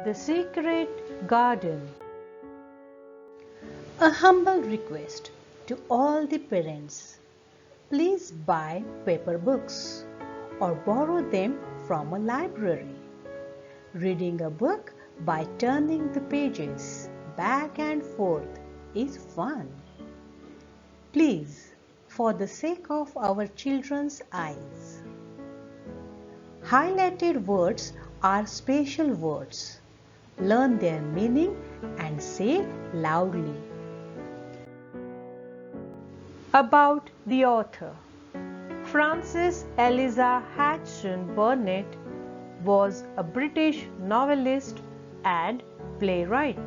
The Secret Garden. A humble request to all the parents. Please buy paper books or borrow them from a library. Reading a book by turning the pages back and forth is fun. Please, for the sake of our children's eyes. Highlighted words are special words. Learn their meaning and say loudly. About the author. Frances Eliza Hodgson Burnett was a British novelist and playwright.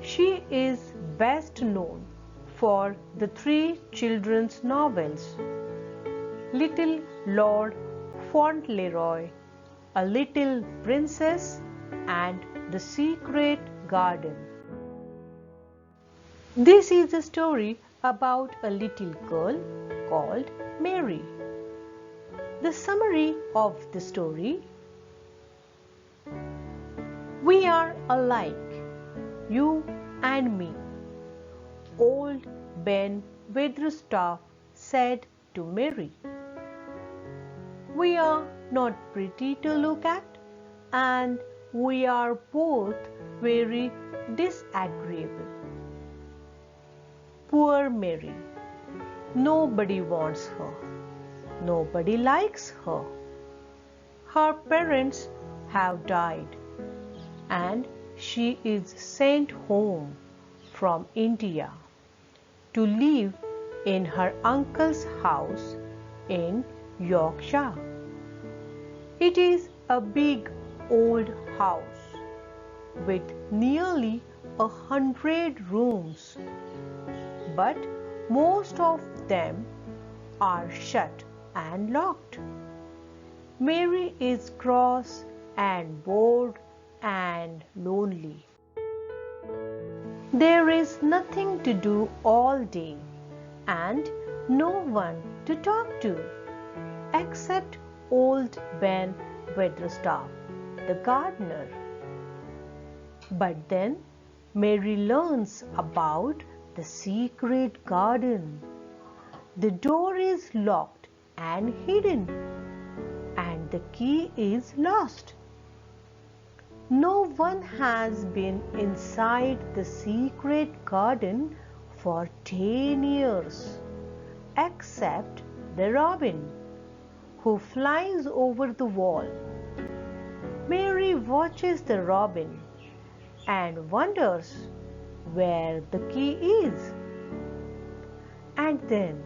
She is best known for the three children's novels Little Lord Fauntleroy, A Little Princess, and The Secret Garden. This is a story about a little girl called Mary. The summary of the story: we are alike, you and me, old Ben Weatherstaff said to Mary. We are not pretty to look at, and we are both very disagreeable. Poor Mary. Nobody wants her. Nobody likes her. Her parents have died, and she is sent home from India to live in her uncle's house in Yorkshire. It is a big old house with nearly 100 rooms, but most of them are shut and locked. Mary is cross and bored and lonely. There is nothing to do all day and no one to talk to except old Ben Weatherstaff, the gardener. But then Mary learns about the secret garden. The door is locked and hidden, and the key is lost. No one has been inside the secret garden for 10 years, except the robin, who flies over the wall. Mary watches the robin and wonders where the key is. And then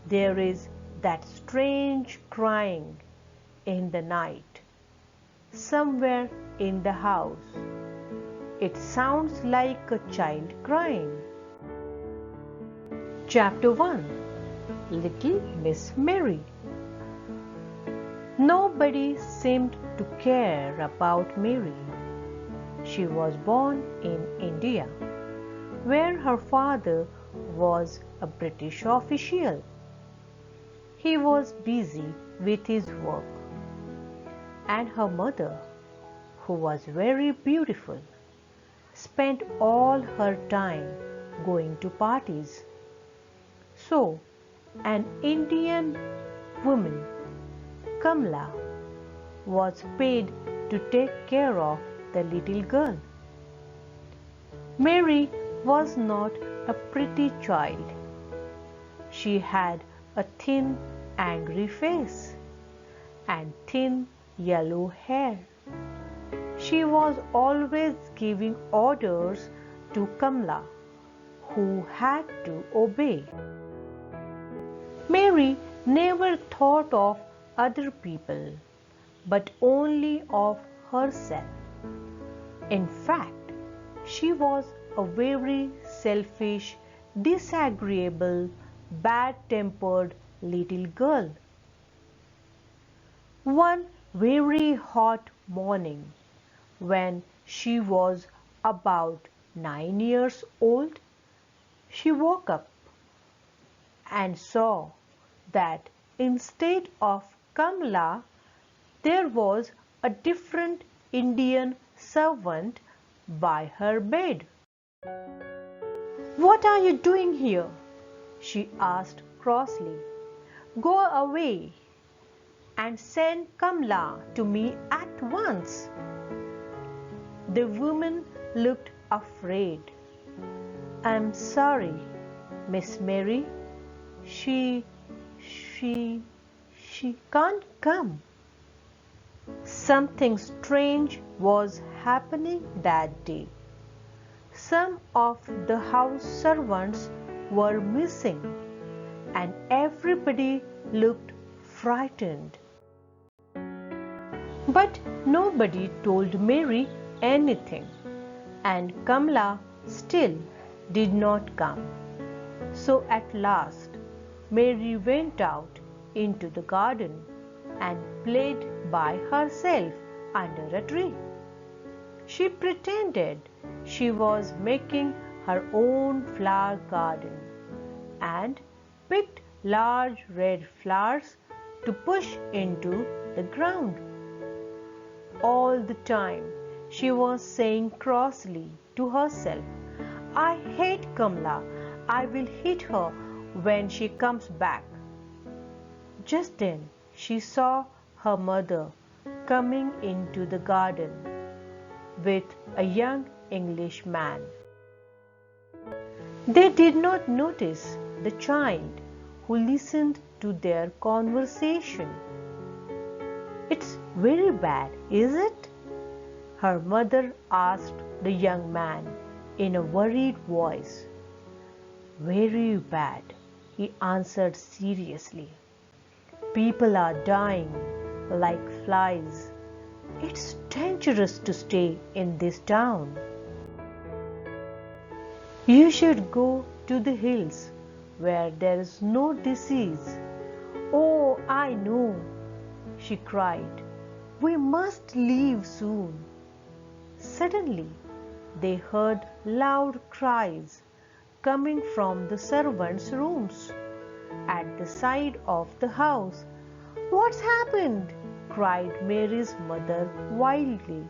there is that strange crying in the night, somewhere in the house. It sounds like a child crying. Chapter 1. Little Miss Mary. Nobody seemed to care about Mary. She was born in India, where her father was a British official. He was busy with his work, and her mother, who was very beautiful, spent all her time going to parties. So, an Indian woman, Kamla, was paid to take care of the little girl. Mary was not a pretty child. She had a thin, angry face and thin yellow hair. She was always giving orders to Kamla, who had to obey. Mary never thought of other people, but only of herself. In fact, she was a very selfish, disagreeable, bad-tempered little girl. One very hot morning, when she was about 9 years old, she woke up and saw that instead of Kamla, there was a different Indian servant by her bed. "What are you doing here?" she asked crossly. "Go away and send Kamla to me at once." The woman looked afraid. "I'm sorry, Miss Mary. She can't come." Something strange was happening that day. Some of the house servants were missing, and everybody looked frightened. But nobody told Mary anything, and Kamla still did not come. So at last, Mary went out into the garden and played by herself under a tree. She pretended she was making her own flower garden and picked large red flowers to push into the ground. All the time she was saying crossly to herself, "I hate Kamla. I will hit her when she comes back." Just then she saw her mother coming into the garden with a young Englishman. They did not notice the child who listened to their conversation. "It's very bad, is it?" her mother asked the young man in a worried voice. "Very bad," he answered seriously. "People are dying like flies. It's dangerous to stay in this town. You should go to the hills where there is no disease." "Oh, I know," she cried. "We must leave soon." Suddenly, they heard loud cries coming from the servants' rooms at the side of the house. "What's happened?" cried Mary's mother wildly.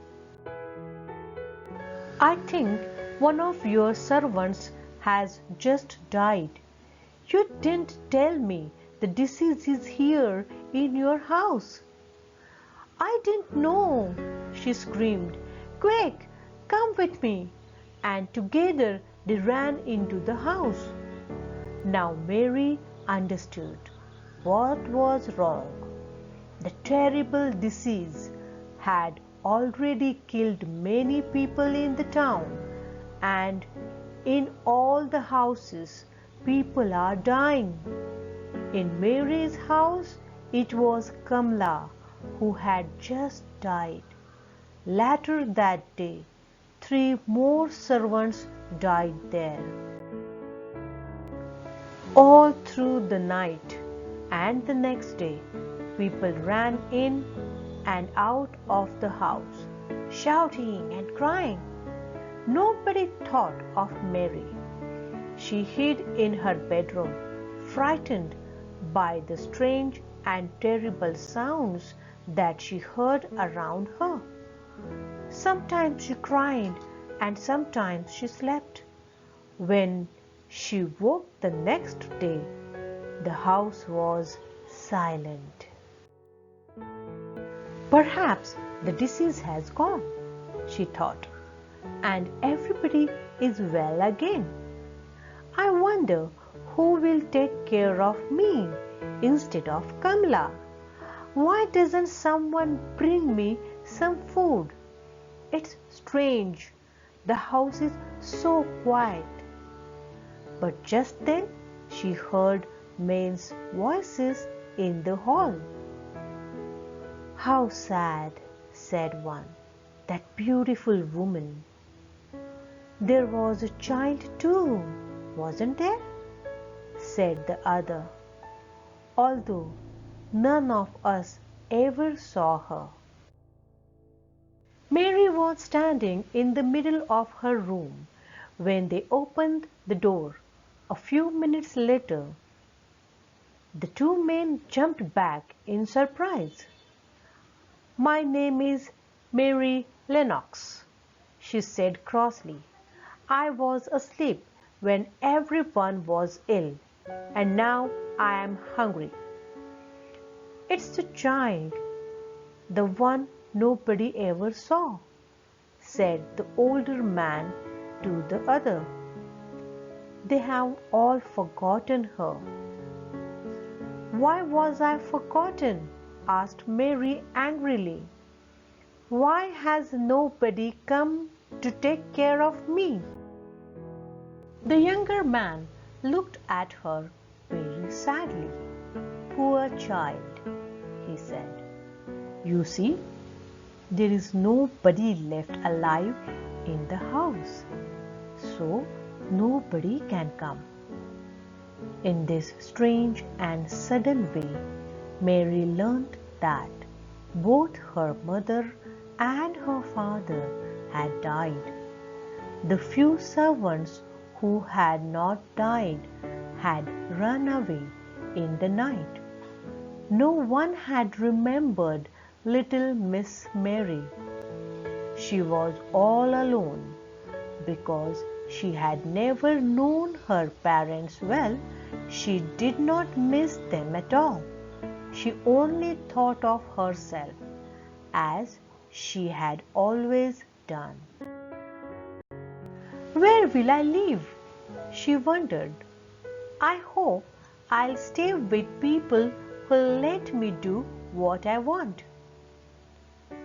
"I think one of your servants has just died. You didn't tell me the disease is here in your house." "I didn't know," she screamed. "Quick, come with me." And together they ran into the house. Now Mary understood what was wrong. The terrible disease had already killed many people in the town, and in all the houses people are dying. In Mary's house it was Kamla who had just died. Later that day, 3 more servants died there. All through the night and the next day, people ran in and out of the house, shouting and crying. Nobody thought of Mary. She hid in her bedroom, frightened by the strange and terrible sounds that she heard around her. Sometimes she cried and sometimes she slept. When she woke the next day, the house was silent. "Perhaps the disease has gone," she thought, "and everybody is well again. I wonder who will take care of me instead of Kamla. Why doesn't someone bring me some food? It's strange. The house is so quiet." But just then she heard men's voices in the hall. "How sad," said one, "that beautiful woman." "There was a child too, wasn't there?" said the other, "although none of us ever saw her." Mary was standing in the middle of her room when they opened the door. A few minutes later, the 2 men jumped back in surprise. "My name is Mary Lennox," she said crossly. I was asleep when everyone was ill, and now I am hungry. It's the child, the one nobody ever saw, said the older man to the other. They have all forgotten her. Why was I forgotten? Asked Mary angrily. Why has nobody come to take care of me? The younger man looked at her very sadly. Poor child, he said. You see, there is nobody left alive in the house, so nobody can come. In this strange and sudden way, Mary learnt that both her mother and her father had died. The few servants who had not died had run away in the night. No one had remembered little Miss Mary. She was all alone because she had never known her parents well. She did not miss them at all. She only thought of herself as she had always done. Where will I live? She wondered. I hope I'll stay with people who'll let me do what I want.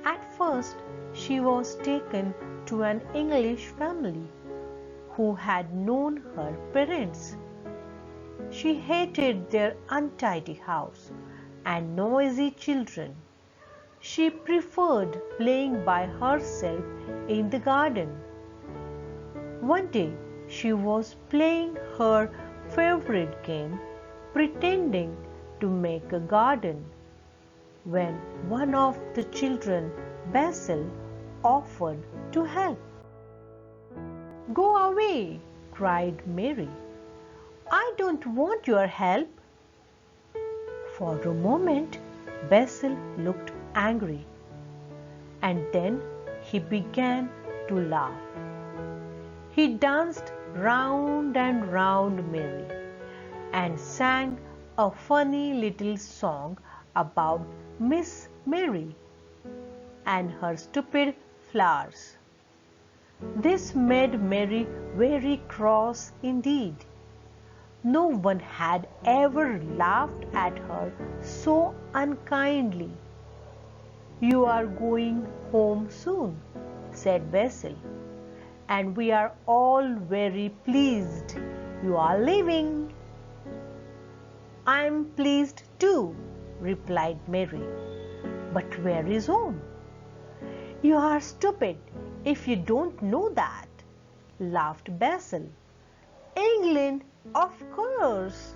At first, she was taken to an English family who had known her parents. She hated their untidy house and noisy children. She preferred playing by herself in the garden. One day, she was playing her favorite game, pretending to make a garden, when one of the children, Basil, offered to help. Go away, cried Mary. I don't want your help. For a moment, Basil looked angry, and then he began to laugh. He danced round and round Mary and sang a funny little song about Miss Mary and her stupid flowers. This made Mary very cross indeed. No one had ever laughed at her so unkindly. You are going home soon, said Basil, and we are all very pleased you are leaving. I am pleased too, replied Mary. But where is home? You are stupid if you don't know that, laughed Basil. England, of course.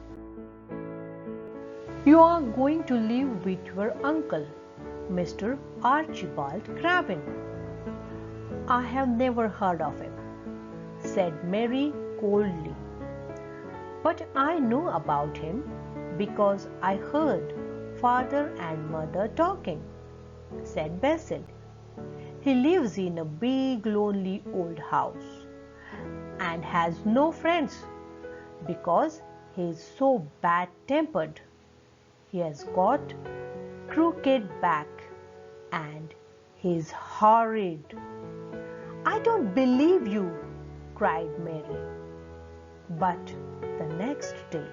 You are going to live with your uncle, Mr. Archibald Craven. I have never heard of him, said Mary coldly. But I know about him because I heard father and mother talking, said Basil. He lives in a big lonely old house and has no friends because he is so bad-tempered. He has got crooked back and he is horrid. I don't believe you, cried Mary. But the next day,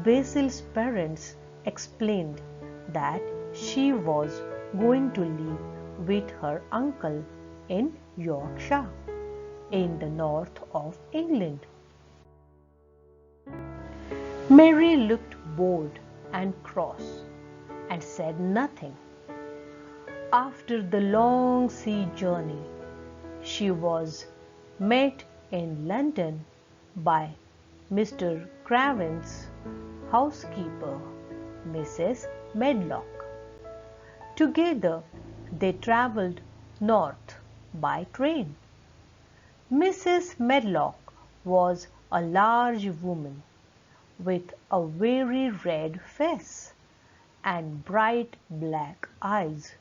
Basil's parents explained that she was going to live with her uncle in Yorkshire, in the north of England. Mary looked bored and cross and said nothing. After the long sea journey, she was met in London by Mr. Craven's housekeeper, Mrs. Medlock. Together they travelled north by train. Mrs. Medlock was a large woman with a very red face and bright black eyes.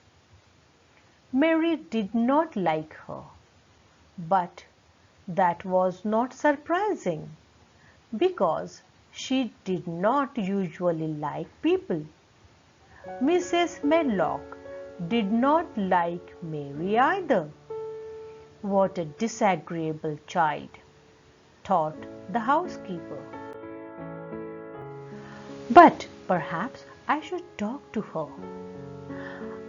Mary did not like her. But that was not surprising because she did not usually like people. Mrs. Medlock did not like Mary either. What a disagreeable child, thought the housekeeper. But perhaps I should talk to her.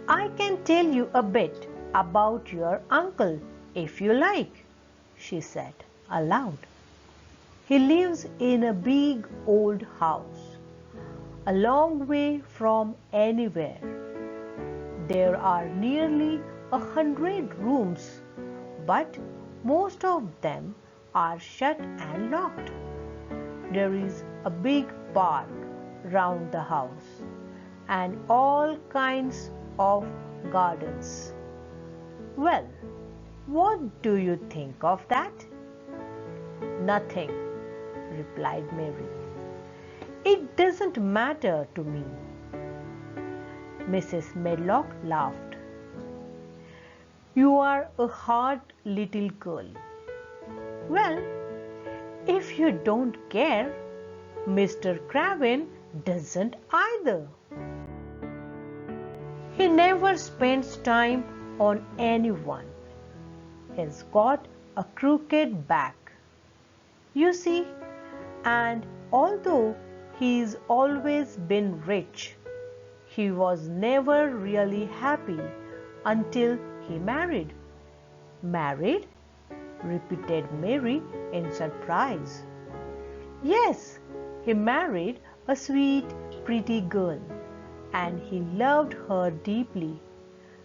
I can tell you a bit about your uncle if you like, she said aloud. He lives in a big old house, a long way from anywhere. There are nearly 100 rooms, but most of them are shut and locked. There is a big park round the house and all kinds of gardens. Well, what do you think of that? Nothing, replied Mary. It doesn't matter to me. Mrs. Medlock laughed. You are a hard little girl. Well, if you don't care, Mr. Craven doesn't either. He never spends time on anyone. He's got a crooked back, you see, and although he's always been rich, he was never really happy until he married. Married? Repeated Mary in surprise. Yes, he married a sweet, pretty girl, and he loved her deeply.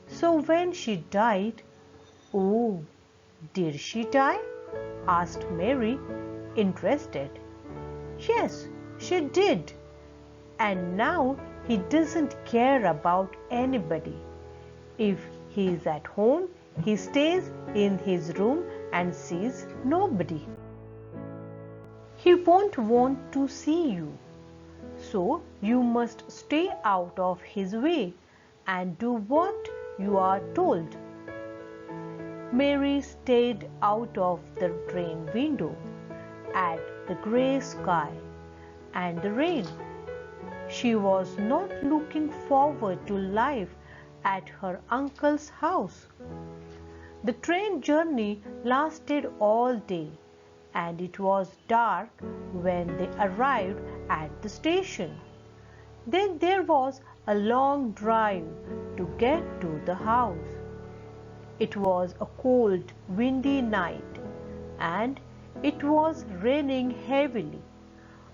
So when she died, oh, did she die? Asked Mary, interested. Yes, she did. And now he doesn't care about anybody. If he is at home, he stays in his room and sees nobody. He won't want to see you. So you must stay out of his way and do what you are told. Mary stared out of the train window at the grey sky and the rain. She was not looking forward to life at her uncle's house. The train journey lasted all day, and it was dark when they arrived at the station. Then there was a long drive to get to the house. It was a cold, windy night, and it was raining heavily.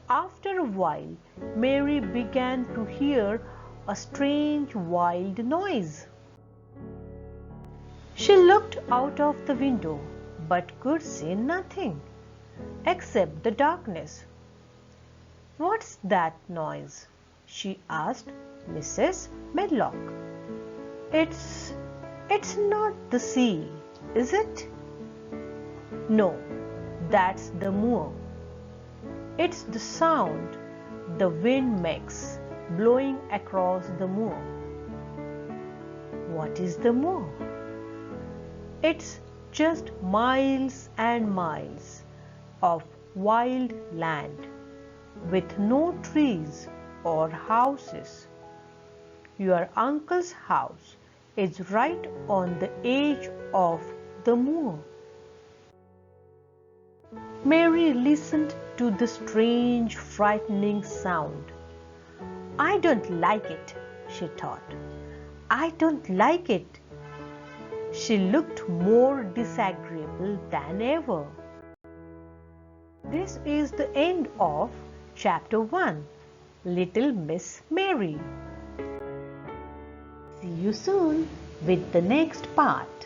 After a while, Mary began to hear a strange, wild noise. She looked out of the window but could see nothing except the darkness. What's that noise? She asked Mrs. Medlock. It's not the sea, is it? No, that's the moor. It's the sound the wind makes blowing across the moor. What is the moor? It's just miles and miles of wild land with no trees or houses. Your uncle's house is right on the edge of the moor. Mary listened to the strange, frightening sound. I don't like it, she thought. I don't like it. She looked more disagreeable than ever. This is the end of Chapter 1, Little Miss Mary. See you soon with the next part.